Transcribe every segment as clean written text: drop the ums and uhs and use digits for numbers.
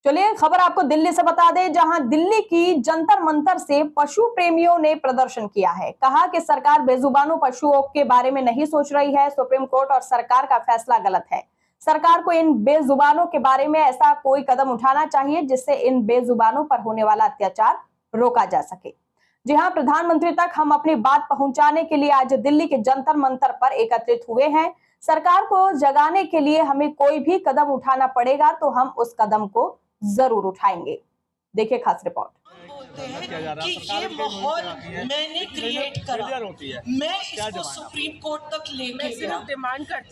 चलिए खबर आपको दिल्ली से बता दें, जहां दिल्ली की जंतर मंतर से पशु प्रेमियों ने प्रदर्शन किया है। कहा कि सरकार बेजुबानों पशुओं के बारे में नहीं सोच रही है। सुप्रीम कोर्ट और सरकार का फैसला गलत है। सरकार को इन बेजुबानों के बारे में ऐसा कोई कदम उठाना चाहिए जिससे इन बेजुबानों पर होने वाला अत्याचार रोका जा सके। जी हां, प्रधानमंत्री तक हम अपनी बात पहुंचाने के लिए आज दिल्ली के जंतर मंतर पर एकत्रित हुए हैं। सरकार को जगाने के लिए हमें कोई भी कदम उठाना पड़ेगा तो हम उस कदम को जरूर उठाएंगे। देखिए खास रिपोर्ट। बोलते हैं कि ये माहौल मैंने क्रिएट करा, मैं इसको सुप्रीम कोर्ट तक लेके गया।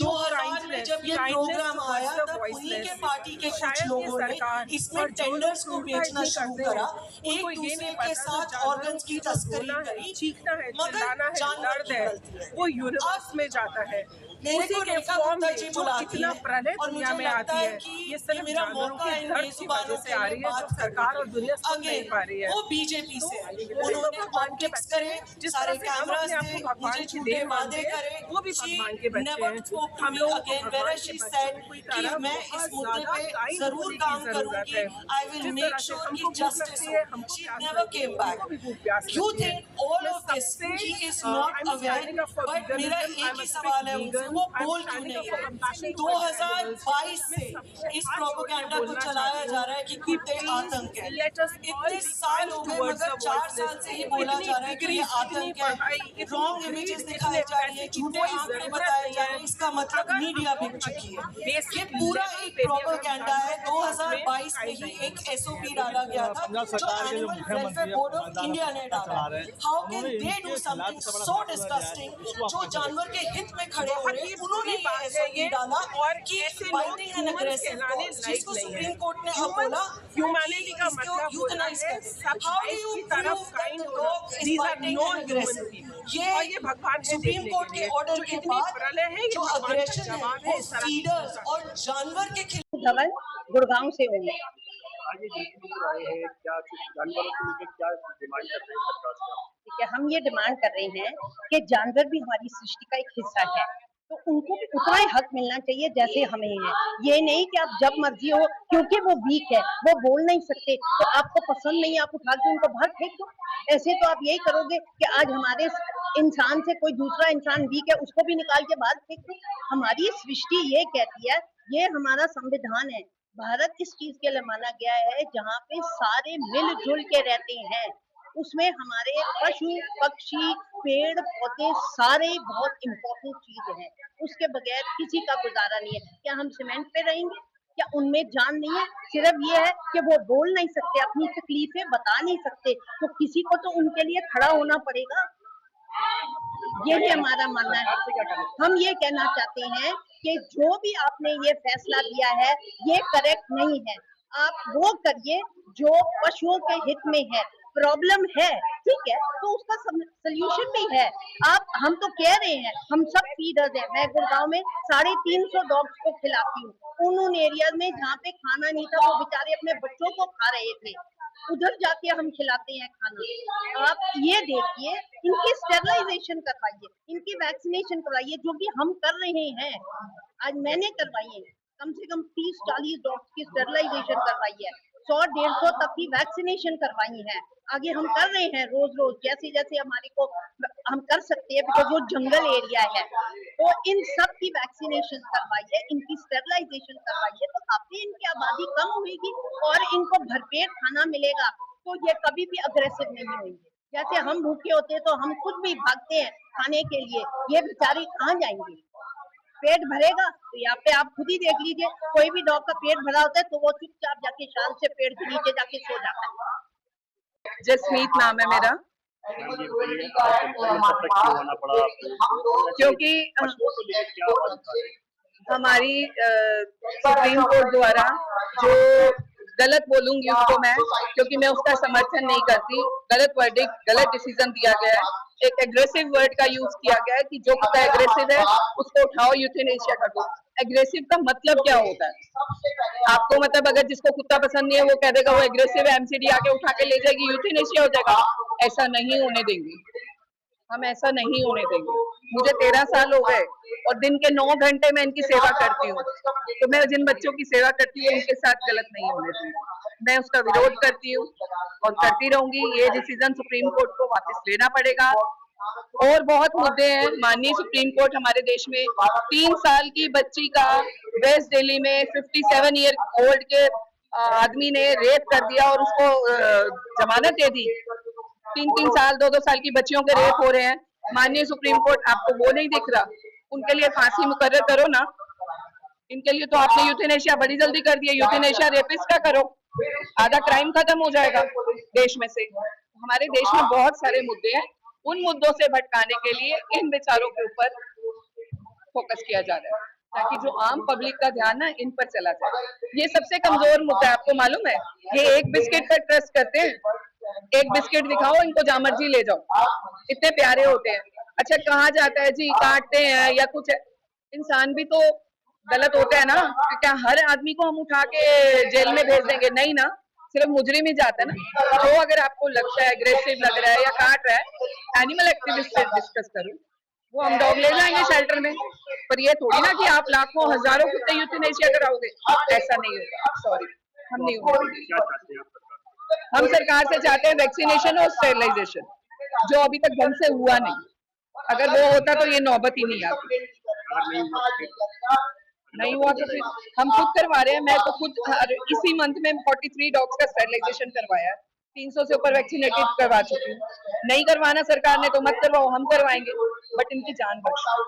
2000 में जब ये प्रोग्राम आया तब उन्हीं के पार्टी के कुछ लोगों ने इसमें टेंडर्स को बेचना शुरू करा, एक दूसरे के साथ ऑर्गन्स की तस्करी करी, मगर जानवर की गलती है। वो यूनिवर्स में जाता है। मेरे को रेखा गुप्ता जी बुलाती है और मुझे लगता है कि ये मेरा मौका है इन बेजुबानों से आ रही है जो सरकार और दुनिया समझ नहीं पा रही है। वो बीजेपी से उन्होंने ऑप्टिक्स करे, सारे कैमरास दे, मुझे झूठे वादे करे, वो भी भगवान के बच्चे हैं। हम लोग अगेन वेयर शी सेड कि मैं इस मुद्दे पे जरूर काम करूंगी, आई विल मेक श्योर कि जस्टिस हो। She never came back. You think all of this he is not aware, but मेरा एक ही सवाल है उनसे, वो बोल क्यों नहीं है? 2022 से इस प्रोपेगेंडा को चलाया जा रहा है कि कुत्ते आतंक है। इतने साल हो गए मगर 4 साल से ही बोला जा रहा है कि ये आतंक है, रॉन्ग इमेजेस दिखाई जा रही है, झूठे आंकड़े बताए जा रहे हैं। इसका मतलब मीडिया बिक चुकी है। ये पूरा एक प्रोपेगेंडा है। 2022 में ही एक एसओपी डाला गया था जो animal welfare board of India ने डाला। How can they do something so disgusting? जो जानवर के हित में खड़े हो रहे हैं उन्होंने ये एसओपी डाला और कि बाइटिंग एंड अग्रेसिव डॉग्स, जिसको सुप्रीम कोर्ट ने अब बोला ह्यूमैनिटी का मतलब यूथनाइज कर। हाउ डू यू तरफ kind dog is biting and aggressive? ये भगवान सुप्रीम कोर्ट के ऑर्डर के बाद जो अग्रेशन है वो फीडर्स और जानवर के खिलाफ। गुड़गांव से हूँ। क्या जानवरों को लेकर क्या डिमांड कर रहे हैं सरकार से? ठीक है, हम ये डिमांड कर रहे हैं कि जानवर भी हमारी सृष्टि का एक हिस्सा है, तो उनको भी उतना ही हक मिलना चाहिए जैसे हमें है। ये नहीं कि आप जब मर्जी हो, क्योंकि वो वीक है, वो बोल नहीं सकते, तो आपको पसंद नहीं, आप उठा के उनको बाहर फेंक दो। ऐसे तो आप यही करोगे कि आज हमारे इंसान से कोई दूसरा इंसान वीक है उसको भी निकाल के बाहर फेंक दो। हमारी सृष्टि ये कहती है, ये हमारा संविधान है। भारत इस चीज के लिए माना गया है जहाँ पे सारे मिलजुल के रहते हैं। उसमें हमारे पशु पक्षी पेड़ पौधे सारे बहुत इम्पोर्टेंट चीज हैं। उसके बगैर किसी का गुजारा नहीं है। क्या हम सीमेंट पे रहेंगे? क्या उनमें जान नहीं है? सिर्फ ये है कि वो बोल नहीं सकते, अपनी तकलीफें बता नहीं सकते, तो किसी को तो उनके लिए खड़ा होना पड़ेगा। यही हमारा मानना है। हम ये कहना चाहते हैं कि जो भी आपने ये फैसला दिया है ये करेक्ट नहीं है। आप वो करिए जो पशुओं के हित में है। प्रॉब्लम है, ठीक है, तो उसका सोल्यूशन भी है। हम तो कह रहे हैं, हम सब फीडर्स हैं। मैं गुड़गांव में 350 डॉग्स को खिलाती हूँ। उन एरिया में जहाँ पे खाना नहीं था वो बेचारे अपने बच्चों को खा रहे थे, उधर जाके हम खिलाते हैं खाना। आप ये देखिए, इनकी स्टेरलाइजेशन करवाइए, इनकी वैक्सीनेशन करवाइए, जो कि हम कर रहे हैं। आज मैंने करवाई है, कम से कम 30-40 डॉग्स की स्टेरलाइजेशन करवाई है, 100-150 तक की वैक्सीनेशन करवाई है। आगे हम कर रहे हैं रोज जैसे जैसे हमारे को हम कर सकते हैं, बिकॉज वो जंगल एरिया है। तो इन सब की वैक्सीनेशन करवाइए, इनकी स्टेरलाइजेशन करवाइए, तो आपने इनकी आबादी कम होगी और इनको भरपेट खाना मिलेगा, तो ये कभी भी अग्रेसिव नहीं होंगे। जैसे हम भूखे होते हैं तो हम खुद भी भागते हैं खाने के लिए, ये बेचारे कहाँ जाएंगे? पेट भरेगा तो यहाँ पे आप खुद ही देख लीजिए, कोई भी डॉग का पेट भरा होता है तो वो चुपचाप जाके शाल से पेड़ के नीचे जाके सो जाता है। जसमीत नाम है मेरा। क्योंकि हमारी सुप्रीम कोर्ट द्वारा जो गलत बोलूंगी उसको मैं, क्योंकि मैं उसका समर्थन नहीं करती, गलत वर्डिक्ट, गलत डिसीजन दिया गया है। एक एग्रेसिव वर्ड का यूज किया गया है कि जो कुत्ता एग्रेसिव है उसको उठाओ, यूथेनेशिया कर दो। एग्रेसिव का मतलब क्या होता है? आपको मतलब अगर जिसको कुत्ता पसंद नहीं है वो कह देगा वो एग्रेसिव है, एमसीडी आके उठा के ले जाएगी, यूथेनेशिया हो जाएगा। ऐसा नहीं होने देंगे। हम ऐसा नहीं होने देंगे। मुझे 13 साल हो गए और दिन के 9 घंटे मैं इनकी सेवा करती हूँ, तो मैं जिन बच्चों की सेवा करती हूँ उनके साथ गलत नहीं होने दूंगी। मैं उसका विरोध करती हूँ और करती रहूंगी। ये डिसीजन सुप्रीम कोर्ट को वापस लेना पड़ेगा। और बहुत मुद्दे हैं। माननीय सुप्रीम कोर्ट हमारे देश में 3 साल की बच्ची का वेस्ट दिल्ली में 57 ईयर ओल्ड के आदमी ने रेप कर दिया और उसको जमानत दे दी। 3-3 साल 2-2 साल की बच्चियों के रेप हो रहे हैं। माननीय सुप्रीम कोर्ट, आपको वो नहीं दिख रहा? उनके लिए फांसी मुकर्रर करो ना। इनके लिए तो आपने यूथेनेशिया बड़ी जल्दी कर दिया। यूथेनेशिया रेपिस्ट का करो, आधा क्राइम खत्म हो जाएगा देश में से। हमारे देश में बहुत सारे मुद्दे हैं, उन मुद्दों से भटकाने के लिए इन बेचारों के ऊपर फोकस किया जा रहा है, ताकि जो आम पब्लिक का ध्यान ना इन पर चला जाए। ये सबसे कमजोर मुद्दा है, आपको मालूम है? ये एक बिस्किट पर ट्रस्ट करते हैं। एक बिस्किट दिखाओ, इनको जहां मर्जी ले जाओ, इतने प्यारे होते हैं। अच्छा, कहाँ जाता है जी, काटते हैं या कुछ है। इंसान भी तो गलत होता है ना। क्या हर आदमी को हम उठा के जेल में भेज देंगे? नहीं ना, सिर्फ मुजरिम ही जाता है ना। जो अगर आपको लगता है एग्रेसिव लग रहा है या काट रहा है, एनिमल एक्टिविस्ट से डिस्कस करो, वो हम डॉग ले जाएंगे शेल्टर में। पर ये थोड़ी ना कि आप लाखों हजारों कुत्ते यूथेनेशिया कराओगे। ऐसा नहीं होगा, सॉरी, हम नहीं होगा। क्या चाहते हैं आप सरकार से? हम सरकार से चाहते हैं वैक्सीनेशन और स्टेरिलाइजेशन, जो अभी तक ढंग से हुआ नहीं। अगर वो होता तो ये नौबत ही नहीं आती। अगर नहीं हुआ तो फिर नहीं हुआ तो फिर हम खुद करवा रहे हैं। मैं तो खुद इसी मंथ में 43 डॉग्स का स्टेरिलाइजेशन करवाया है। 300 से ऊपर वैक्सीनेटेड करवा चुकी हूँ। नहीं करवाना सरकार ने तो मत करवाओ, हम करवाएंगे, बट इनकी जान बख्शो।